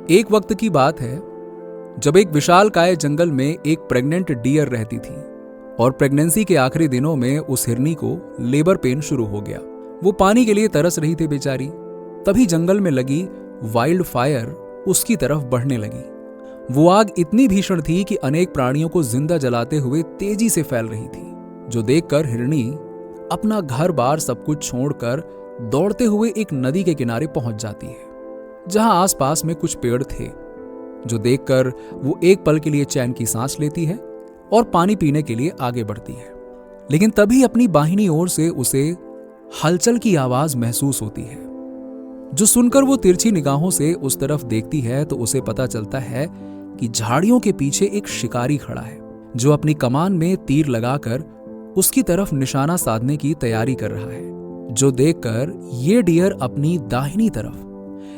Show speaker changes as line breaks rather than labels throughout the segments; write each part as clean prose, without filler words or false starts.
एक वक्त की बात है जब एक विशालकाय जंगल में एक प्रेग्नेंट डियर रहती थी और प्रेगनेंसी के आखिरी दिनों में उस हिरनी को लेबर पेन शुरू हो गया। वो पानी के लिए तरस रही थी बेचारी। तभी जंगल में लगी वाइल्ड फायर उसकी तरफ बढ़ने लगी। वो आग इतनी भीषण थी कि अनेक प्राणियों को जिंदा जलाते हुए तेजी से फैल रही थी, जो देखकर हिरनी अपना घर बार सब कुछ छोड़कर दौड़ते हुए एक नदी के किनारे पहुंच जाती है, जहां आसपास में कुछ पेड़ थे, जो देखकर वो एक पल के लिए चैन की सांस लेती है और पानी पीने के लिए आगे बढ़ती है। लेकिन तभी अपनी बाहिनी ओर से उसे हलचल की आवाज महसूस होती है, जो सुनकर वो तिरछी निगाहों से उस तरफ देखती है तो उसे पता चलता है कि झाड़ियों के पीछे एक शिकारी खड़ा है, जो अपनी कमान में तीर लगाकर उसकी तरफ निशाना साधने की तैयारी कर रहा है। जो देखकर ये डियर अपनी दाहिनी तरफ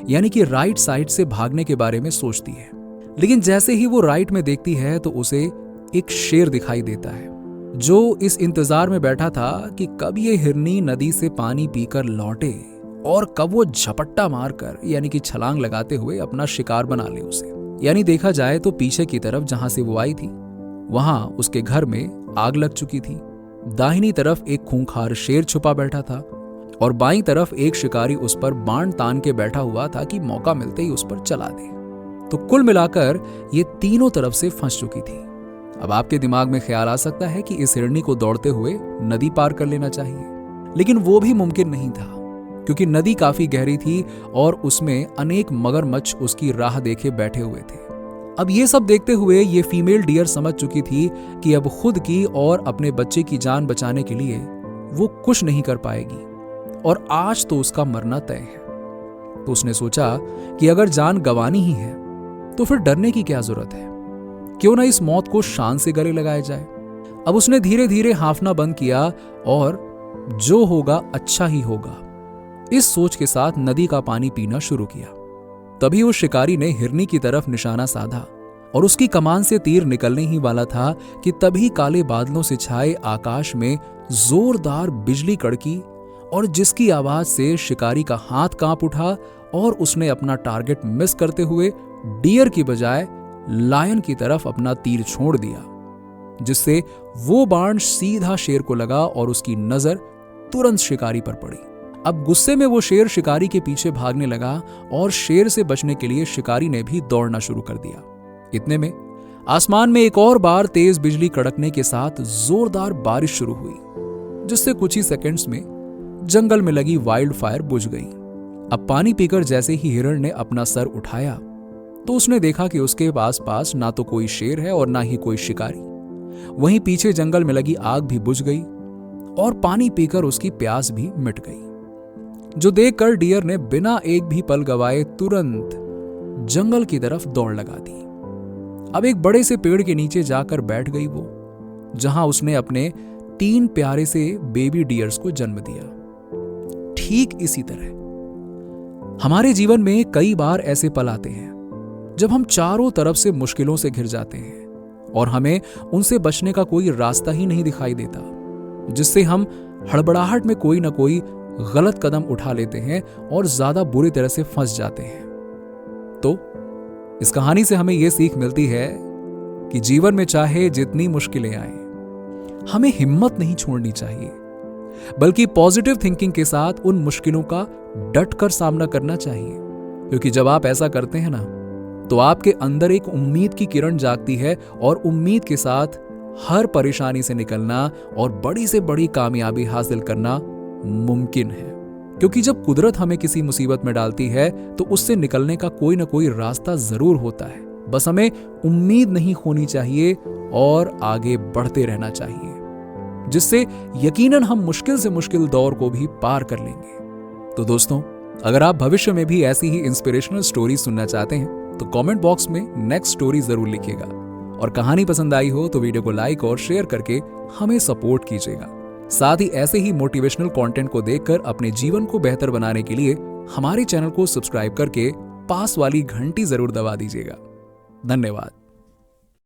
यानी कि राइट साइड से भागने के बारे में सोचती है। लेकिन जैसे ही वो राइट में देखती है तो उसे एक शेर दिखाई देता है, जो इस इंतजार में बैठा था कि कब ये हिरनी नदी से पानी पीकर लौटे और कब वो झपट्टा मारकर यानी कि छलांग लगाते हुए अपना शिकार बना ले उसे। यानी देखा जाए तो पीछे की तरफ जहां से वो आई थी वहां उसके घर में आग लग चुकी थी। दाहिनी तरफ एक खूंखार शेर छुपा बैठा था और बाईं तरफ एक शिकारी उस पर बाण तान के बैठा हुआ था कि मौका मिलते ही उस पर चला दे। तो कुल मिलाकर ये तीनों तरफ से फंस चुकी थी। अब आपके दिमाग में ख्याल आ सकता है कि इस हिरनी को दौड़ते हुए नदी पार कर लेना चाहिए, लेकिन वो भी मुमकिन नहीं था, क्योंकि नदी काफी गहरी थी और उसमें अनेक मगरमच्छ उसकी राह देखे बैठे हुए थे। अब ये सब देखते हुए ये फीमेल डियर समझ चुकी थी कि अब खुद की और अपने बच्चे की जान बचाने के लिए वो कुछ नहीं कर पाएगी और आज तो उसका मरना तय है। तो उसने सोचा कि अगर जान गंवानी ही है तो फिर डरने की क्या जरूरत है, क्यों ना इस मौत को शान से गले लगाया जाए। अब उसने धीरे धीरे हांफना बंद किया और जो होगा अच्छा ही होगा, इस सोच के साथ नदी का पानी पीना शुरू किया। तभी उस शिकारी ने हिरनी की तरफ निशाना साधा और उसकी कमान से तीर निकलने ही वाला था कि तभी काले बादलों से छाए आकाश में जोरदार बिजली कड़की और जिसकी आवाज से शिकारी का हाथ कांप उठा और उसने अपना टारगेट मिस करते हुए डियर की बजाय लायन की तरफ अपना तीर छोड़ दिया, जिससे वो बाण सीधा शेर को लगा और उसकी नजर तुरंत शिकारी पर पड़ी। अब गुस्से में वो शेर शिकारी के पीछे भागने लगा और शेर से बचने के लिए शिकारी ने भी दौड़ना शुरू कर दिया। इतने में आसमान में एक और बार तेज बिजली कड़कने के साथ जोरदार बारिश शुरू हुई, जिससे कुछ ही सेकंड्स में जंगल में लगी वाइल्ड फायर बुझ गई। अब पानी पीकर जैसे ही हिरण ने अपना सर उठाया तो उसने देखा कि उसके आसपास ना तो कोई शेर है और ना ही कोई शिकारी। वहीं पीछे जंगल में लगी आग भी बुझ गई और पानी पीकर उसकी प्यास भी मिट गई, जो देखकर डियर ने बिना एक भी पल गवाए तुरंत जंगल की तरफ दौड़ लगा दी। अब एक बड़े से पेड़ के नीचे जाकर बैठ गई वो, जहां उसने अपने 3 प्यारे से बेबी डियर्स को जन्म दिया। ठीक इसी तरह हमारे जीवन में कई बार ऐसे पल आते हैं जब हम चारों तरफ से मुश्किलों से घिर जाते हैं और हमें उनसे बचने का कोई रास्ता ही नहीं दिखाई देता, जिससे हम हड़बड़ाहट में कोई ना कोई गलत कदम उठा लेते हैं और ज्यादा बुरी तरह से फंस जाते हैं। तो इस कहानी से हमें यह सीख मिलती है कि जीवन में चाहे जितनी मुश्किलें आए, हमें हिम्मत नहीं छोड़नी चाहिए, बल्कि पॉजिटिव थिंकिंग के साथ उन मुश्किलों का डटकर सामना करना चाहिए। क्योंकि जब आप ऐसा करते हैं ना, तो आपके अंदर एक उम्मीद की किरण जागती है और उम्मीद के साथ हर परेशानी से निकलना और बड़ी से बड़ी कामयाबी हासिल करना मुमकिन है। क्योंकि जब कुदरत हमें किसी मुसीबत में डालती है तो उससे निकलने का कोई ना कोई रास्ता जरूर होता है। बस हमें उम्मीद नहीं खोनी चाहिए और आगे बढ़ते रहना चाहिए, जिससे यकीनन हम मुश्किल से मुश्किल दौर को भी पार कर लेंगे। तो दोस्तों, अगर आप भविष्य में भी ऐसी ही इंस्पिरेशनल स्टोरी सुनना चाहते हैं तो कमेंट बॉक्स में नेक्स्ट स्टोरी जरूर लिखिएगा, और कहानी पसंद आई हो तो वीडियो को लाइक और शेयर करके हमें सपोर्ट कीजिएगा। साथ ही ऐसे ही मोटिवेशनल कंटेंट को देखकर अपने जीवन को बेहतर बनाने के लिए हमारे चैनल को सब्सक्राइब करके पास वाली घंटी जरूर दबा दीजिएगा। धन्यवाद।